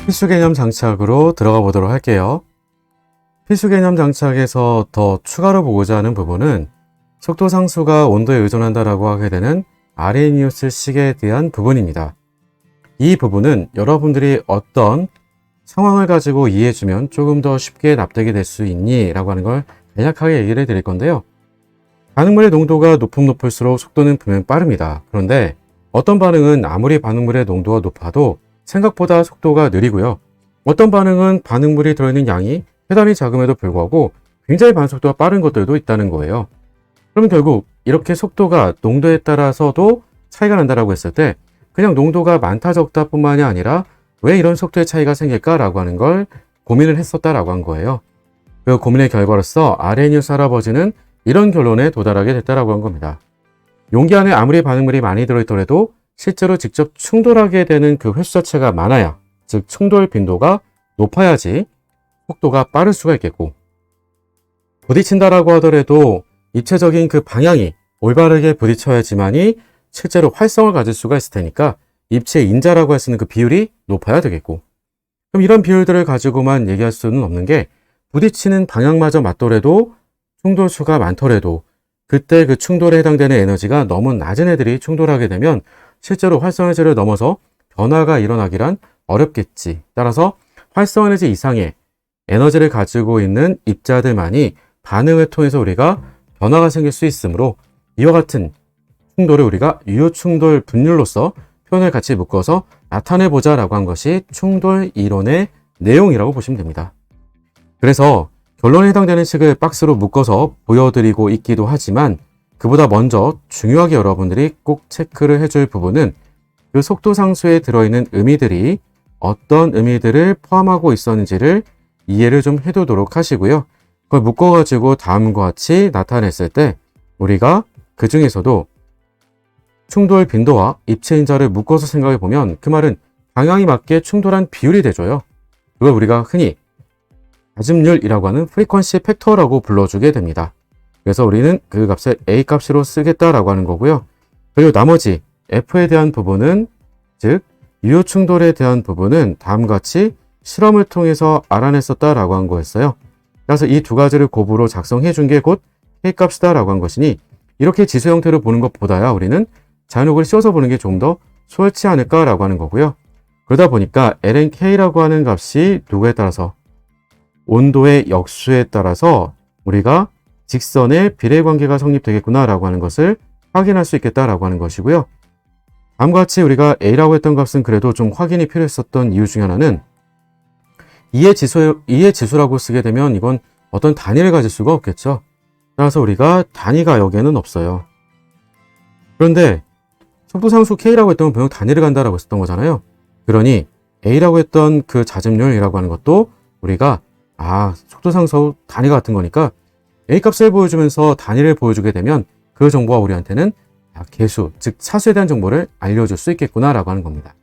필수 개념 장착으로 들어가 보도록 할게요. 필수 개념 장착에서 더 추가로 보고자 하는 부분은 속도 상수가 온도에 의존한다라고 하게 되는 아레니우스 식에 대한 부분입니다. 이 부분은 여러분들이 어떤 상황을 가지고 이해해주면 조금 더 쉽게 납득이 될 수 있니? 라고 하는 걸 간략하게 얘기를 드릴 건데요. 반응물의 농도가 높을수록 속도는 분명 빠릅니다. 그런데 어떤 반응은 아무리 반응물의 농도가 높아도 생각보다 속도가 느리고요. 어떤 반응은 반응물이 들어있는 양이 대단히 작음에도 불구하고 굉장히 반속도가 빠른 것들도 있다는 거예요. 그럼 결국 이렇게 속도가 농도에 따라서도 차이가 난다라고 했을 때 그냥 농도가 많다 적다 뿐만이 아니라 왜 이런 속도의 차이가 생길까라고 하는 걸 고민을 했었다라고 한 거예요. 그 고민의 결과로서 아레니우스 할아버지는 이런 결론에 도달하게 됐다라고 한 겁니다. 용기 안에 아무리 반응물이 많이 들어있더라도 실제로 직접 충돌하게 되는 그 횟수 자체가 많아야, 즉 충돌 빈도가 높아야지 속도가 빠를 수가 있겠고, 부딪힌다라고 하더라도 입체적인 그 방향이 올바르게 부딪혀야지만이 실제로 활성을 가질 수가 있을 테니까 입체 인자라고 할 수 있는 그 비율이 높아야 되겠고, 그럼 이런 비율들을 가지고만 얘기할 수는 없는 게 부딪히는 방향마저 맞더라도 충돌수가 많더라도 그때 그 충돌에 해당되는 에너지가 너무 낮은 애들이 충돌하게 되면 실제로 활성에너지를 넘어서 변화가 일어나기란 어렵겠지. 따라서 활성에너지 이상의 에너지를 가지고 있는 입자들만이 반응을 통해서 우리가 변화가 생길 수 있으므로 이와 같은 충돌을 우리가 유효충돌 분율로서 표현을 같이 묶어서 나타내보자 라고 한 것이 충돌 이론의 내용이라고 보시면 됩니다. 그래서 결론에 해당되는 식을 박스로 묶어서 보여드리고 있기도 하지만 그보다 먼저 중요하게 여러분들이 꼭 체크를 해줄 부분은 그 속도 상수에 들어있는 의미들이 어떤 의미들을 포함하고 있었는지를 이해를 좀 해두도록 하시고요. 그걸 묶어가지고 다음과 같이 나타냈을 때 우리가 그 중에서도 충돌 빈도와 입체 인자를 묶어서 생각해 보면 그 말은 방향이 맞게 충돌한 비율이 되줘요. 그걸 우리가 흔히 다짐률이라고 하는 프리퀀시 팩터라고 불러주게 됩니다. 그래서 우리는 그 값을 A 값으로 쓰겠다라고 하는 거고요. 그리고 나머지 F에 대한 부분은, 즉 유효 충돌에 대한 부분은 다음과 같이 실험을 통해서 알아냈었다라고 한 거였어요. 그래서 이 두 가지를 곱으로 작성해 준 게 곧 K 값이다라고 한 것이니 이렇게 지수 형태로 보는 것보다야 우리는 자연력을 씌워서 보는 게 좀 더 수월치 않을까라고 하는 거고요. 그러다 보니까 lnK라고 하는 값이 누구에 따라서 온도의 역수에 따라서 우리가 직선의 비례관계가 성립되겠구나라고 하는 것을 확인할 수 있겠다라고 하는 것이고요. 다음과 같이 우리가 A라고 했던 값은 그래도 좀 확인이 필요했었던 이유 중에 하나는 이해 지수라고 쓰게 되면 이건 어떤 단위를 가질 수가 없겠죠. 따라서 우리가 단위가 여기에는 없어요. 그런데 속도상수 K라고 했던 건 분명 단위를 간다라고 했었던 거잖아요. 그러니 A라고 했던 그 자집률이라고 하는 것도 우리가 속도상수 단위가 같은 거니까 A 값을 보여주면서 단위를 보여주게 되면 그 정보가 우리한테는 개수, 즉 차수에 대한 정보를 알려줄 수 있겠구나라고 하는 겁니다.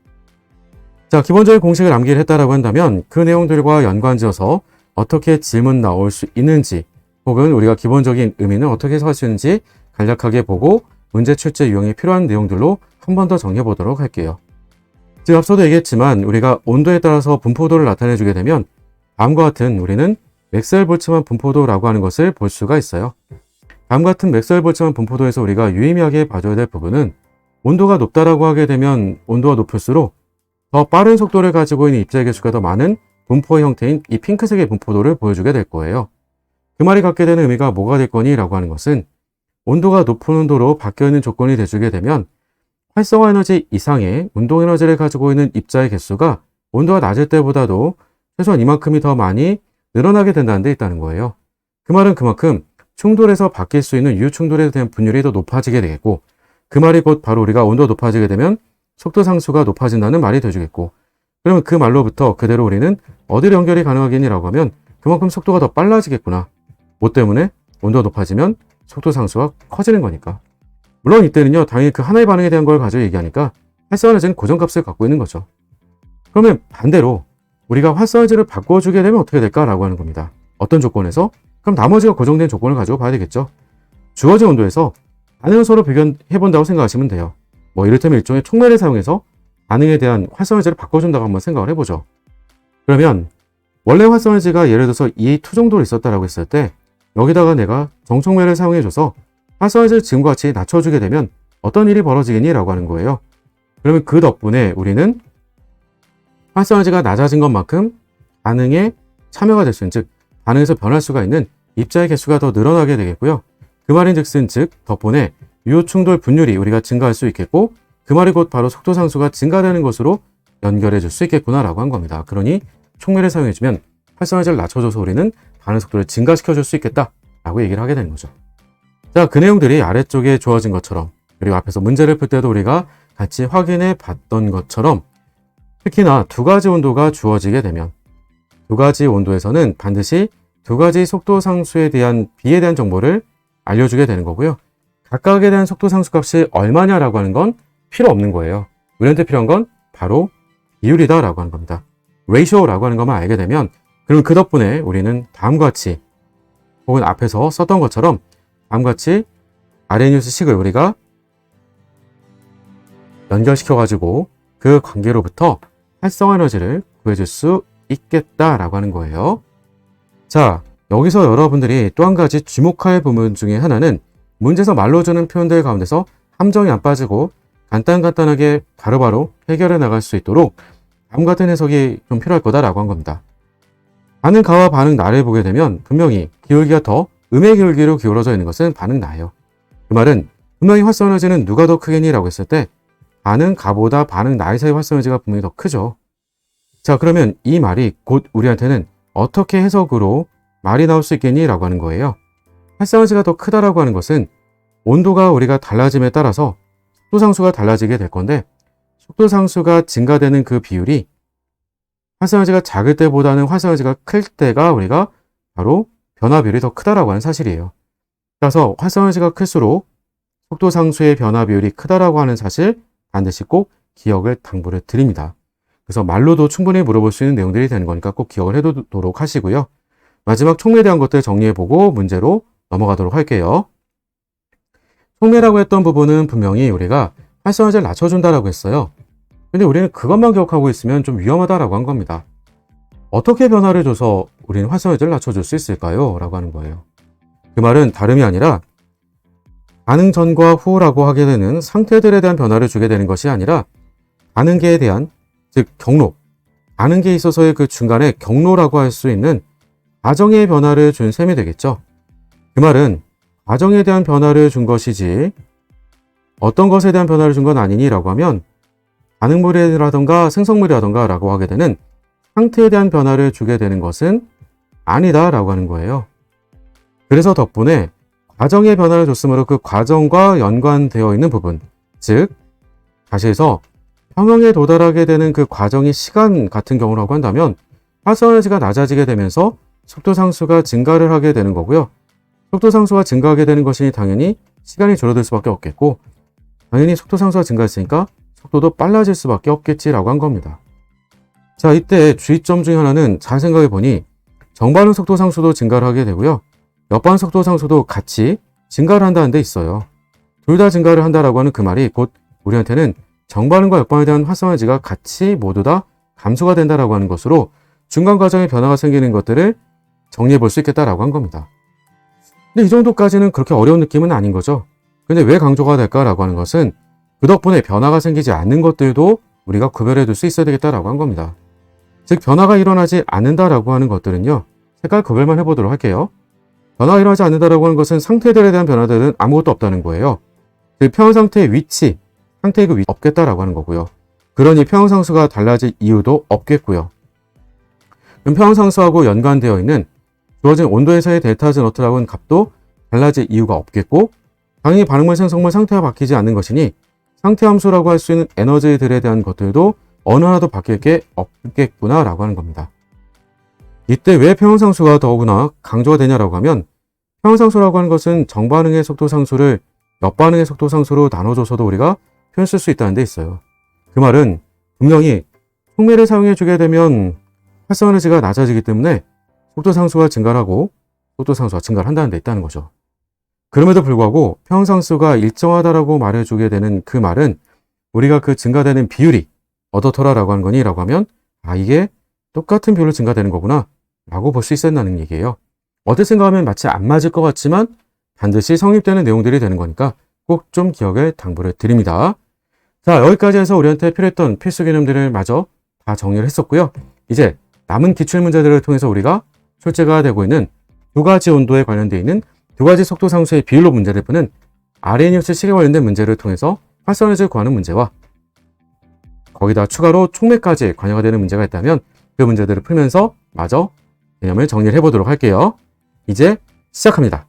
자, 기본적인 공식을 암기를 했다라고 한다면 그 내용들과 연관지어서 어떻게 질문 나올 수 있는지 혹은 우리가 기본적인 의미는 어떻게 해석할 수 있는지 간략하게 보고 문제 출제 유형이 필요한 내용들로 한 번 더 정리해 보도록 할게요. 즉 앞서도 얘기했지만 우리가 온도에 따라서 분포도를 나타내 주게 되면 다음과 같은 우리는 맥스웰 볼츠만 분포도라고 하는 것을 볼 수가 있어요. 다음 같은 맥스웰 볼츠만 분포도에서 우리가 유의미하게 봐줘야 될 부분은 온도가 높다라고 하게 되면 온도가 높을수록 더 빠른 속도를 가지고 있는 입자의 개수가 더 많은 분포의 형태인 이 핑크색의 분포도를 보여주게 될 거예요. 그 말이 갖게 되는 의미가 뭐가 될 거니? 라고 하는 것은 온도가 높은 온도로 바뀌어있는 조건이 돼주게 되면 활성화 에너지 이상의 운동 에너지를 가지고 있는 입자의 개수가 온도가 낮을 때보다도 최소한 이만큼이 더 많이 늘어나게 된다는 데 있다는 거예요. 그 말은 그만큼 충돌에서 바뀔 수 있는 유충돌에 대한 분율이 더 높아지게 되겠고 그 말이 곧 바로 우리가 온도가 높아지게 되면 속도 상수가 높아진다는 말이 돼주겠고 그러면 그 말로부터 그대로 우리는 어디로 연결이 가능하겠니라고 하면 그만큼 속도가 더 빨라지겠구나. 뭐 때문에? 온도가 높아지면 속도 상수가 커지는 거니까. 물론 이때는요 당연히 그 하나의 반응에 대한 걸 가지고 얘기하니까 활성화에너지는 고정값을 갖고 있는 거죠. 그러면 반대로 우리가 활성화에너지를 바꿔주게 되면 어떻게 될까라고 하는 겁니다. 어떤 조건에서? 그럼 나머지가 고정된 조건을 가지고 봐야 되겠죠. 주어진 온도에서 반응을 서로 비교해본다고 생각하시면 돼요. 뭐 이를테면 일종의 촉매를 사용해서 반응에 대한 활성화에너지를 바꿔준다고 한번 생각을 해보죠. 그러면 원래 활성에너지가 예를 들어서 E2 정도로 있었다라고 했을 때 여기다가 내가 정촉매를 사용해줘서 활성에너지를 지금과 같이 낮춰주게 되면 어떤 일이 벌어지겠니? 라고 하는 거예요. 그러면 그 덕분에 우리는 활성에너지가 낮아진 것만큼 반응에 참여가 될 수 있는, 즉 반응에서 변할 수가 있는 입자의 개수가 더 늘어나게 되겠고요. 그 말인즉슨 즉 덕분에 유효 충돌 분율이 우리가 증가할 수 있겠고, 그 말이 곧 바로 속도 상수가 증가되는 것으로 연결해 줄 수 있겠구나라고 한 겁니다. 그러니 촉매를 사용해주면 활성에너지를 낮춰줘서 우리는 반응 속도를 증가시켜 줄 수 있겠다라고 얘기를 하게 되는 거죠. 자, 그 내용들이 아래쪽에 주어진 것처럼, 그리고 앞에서 문제를 풀 때도 우리가 같이 확인해 봤던 것처럼, 특히나 두 가지 온도가 주어지게 되면 두 가지 온도에서는 반드시 두 가지 속도 상수에 대한 비에 대한 정보를 알려주게 되는 거고요. 각각에 대한 속도 상수 값이 얼마냐라고 하는 건 필요 없는 거예요. 우리한테 필요한 건 바로 비율이다라고 하는 겁니다. 레이쇼라고 하는 것만 알게 되면, 그럼 그 덕분에 우리는 다음과 같이, 혹은 앞에서 썼던 것처럼 다음과 같이 아레니우스 식을 우리가 연결시켜가지고 그 관계로부터 활성화 에너지를 구해줄 수 있겠다라고 하는 거예요. 자, 여기서 여러분들이 또 한 가지 주목할 부분 중에 하나는 문제에서 말로 주는 표현들 가운데서 함정이 안 빠지고 간단하게 바로바로 해결해 나갈 수 있도록 다음 같은 해석이 좀 필요할 거다라고 한 겁니다. 반응 가와 반응 나를 보게 되면 분명히 기울기가 더 음의 기울기로 기울어져 있는 것은 반응 나예요. 그 말은 분명히 활성 에너지는 누가 더 크겠니? 라고 했을 때 반응 가보다 반응 나의 사이 활성 에너지가 분명히 더 크죠. 자, 그러면 이 말이 곧 우리한테는 어떻게 해석으로 말이 나올 수 있겠니? 라고 하는 거예요. 활성 에너지가 더 크다라고 하는 것은 온도가 우리가 달라짐에 따라서 속도 상수가 달라지게 될 건데, 속도 상수가 증가되는 그 비율이 활성 에너지가 작을 때보다는 활성 에너지가 클 때가 우리가 바로 변화 비율이 더 크다라고 하는 사실이에요. 따라서 활성 에너지가 클수록 속도 상수의 변화 비율이 크다라고 하는 사실 반드시 꼭 기억을 당부를 드립니다. 그래서 말로도 충분히 물어볼 수 있는 내용들이 되는 거니까 꼭 기억을 해두도록 하시고요. 마지막 촉매에 대한 것들 정리해보고 문제로 넘어가도록 할게요. 촉매라고 했던 부분은 분명히 우리가 활성 에너지를 낮춰준다라고 했어요. 근데 우리는 그것만 기억하고 있으면 좀 위험하다라고 한 겁니다. 어떻게 변화를 줘서 우리는 활성 에너지를 낮춰줄 수 있을까요? 라고 하는 거예요. 그 말은 다름이 아니라 반응 전과 후라고 하게 되는 상태들에 대한 변화를 주게 되는 것이 아니라 반응계에 대한, 즉 경로, 반응계에 있어서의 그 중간에 경로라고 할 수 있는 과정의 변화를 준 셈이 되겠죠. 그 말은 과정에 대한 변화를 준 것이지 어떤 것에 대한 변화를 준 건 아니니 라고 하면 반응물이라던가 생성물이라던가 라고 하게 되는 상태에 대한 변화를 주게 되는 것은 아니다 라고 하는 거예요. 그래서 덕분에 과정의 변화를 줬으므로 그 과정과 연관되어 있는 부분, 즉 다시 해서 평형에 도달하게 되는 그 과정이 시간 같은 경우라고 한다면 활성 에너지가 낮아지게 되면서 속도 상수가 증가를 하게 되는 거고요. 속도 상수가 증가하게 되는 것이 당연히 시간이 줄어들 수밖에 없겠고, 당연히 속도 상수가 증가했으니까 속도도 빨라질 수밖에 없겠지라고 한 겁니다. 자, 이때 주의점 중에 하나는 잘 생각해 보니 정반응 속도 상수도 증가를 하게 되고요. 역반응 속도 상수도 같이 증가를 한다는 데 있어요. 둘 다 증가를 한다라고 하는 그 말이 곧 우리한테는 정반응과 역반응에 대한 활성 에너지가 같이 모두 다 감소가 된다라고 하는 것으로 중간 과정에 변화가 생기는 것들을 정리해 볼 수 있겠다라고 한 겁니다. 근데 이 정도까지는 그렇게 어려운 느낌은 아닌 거죠. 근데 왜 강조가 될까라고 하는 것은 그 덕분에 변화가 생기지 않는 것들도 우리가 구별해 둘 수 있어야 되겠다라고 한 겁니다. 즉 변화가 일어나지 않는다라고 하는 것들은요, 색깔 구별만 해보도록 할게요. 변화가 일어나지 않는다라고 하는 것은 상태들에 대한 변화들은 아무것도 없다는 거예요. 그 평형 상태의 위치, 상태의 그 위치 없겠다라고 하는 거고요. 그러니 평형 상수가 달라질 이유도 없겠고요. 그럼 평형 상수하고 연관되어 있는 주어진 온도에서의 델타 Z 너트라고 하는 값도 달라질 이유가 없겠고, 당연히 반응물 생성물 상태가 바뀌지 않는 것이니 상태 함수라고 할 수 있는 에너지들에 대한 것들도 어느 하나도 바뀔 게 없겠구나라고 하는 겁니다. 이때 왜 평형상수가 더구나 강조가 되냐라고 하면, 평형상수라고 하는 것은 정반응의 속도 상수를 역반응의 속도 상수로 나눠줘서도 우리가 표현 쓸 수 있다는 데 있어요. 그 말은 분명히 촉매를 사용해 주게 되면 활성 에너지가 낮아지기 때문에 속도 상수가 증가를 하고 속도 상수가 증가를 한다는 데 있다는 거죠. 그럼에도 불구하고 평형상수가 일정하다라고 말해주게 되는 그 말은 우리가 그 증가되는 비율이 어떻더라라고 하는 거니? 라고 하면 이게 똑같은 비율로 증가되는 거구나 라고 볼 수 있었다는 얘기예요. 어떻게 생각하면 마치 안 맞을 것 같지만 반드시 성립되는 내용들이 되는 거니까 꼭 좀 기억을 당부를 드립니다. 자, 여기까지 해서 우리한테 필요했던 필수 개념들을 마저 다 정리를 했었고요. 이제 남은 기출문제들을 통해서 우리가 출제가 되고 있는 두 가지 온도에 관련되어 있는 두 가지 속도 상수의 비율로 문제를 푸는 아레니우스 식에 관련된 문제를 통해서 활성에너지를 구하는 문제와 거기다 추가로 촉매까지 관여가 되는 문제가 있다면 그 문제들을 풀면서 마저 개념을 정리를 해보도록 할게요. 이제 시작합니다.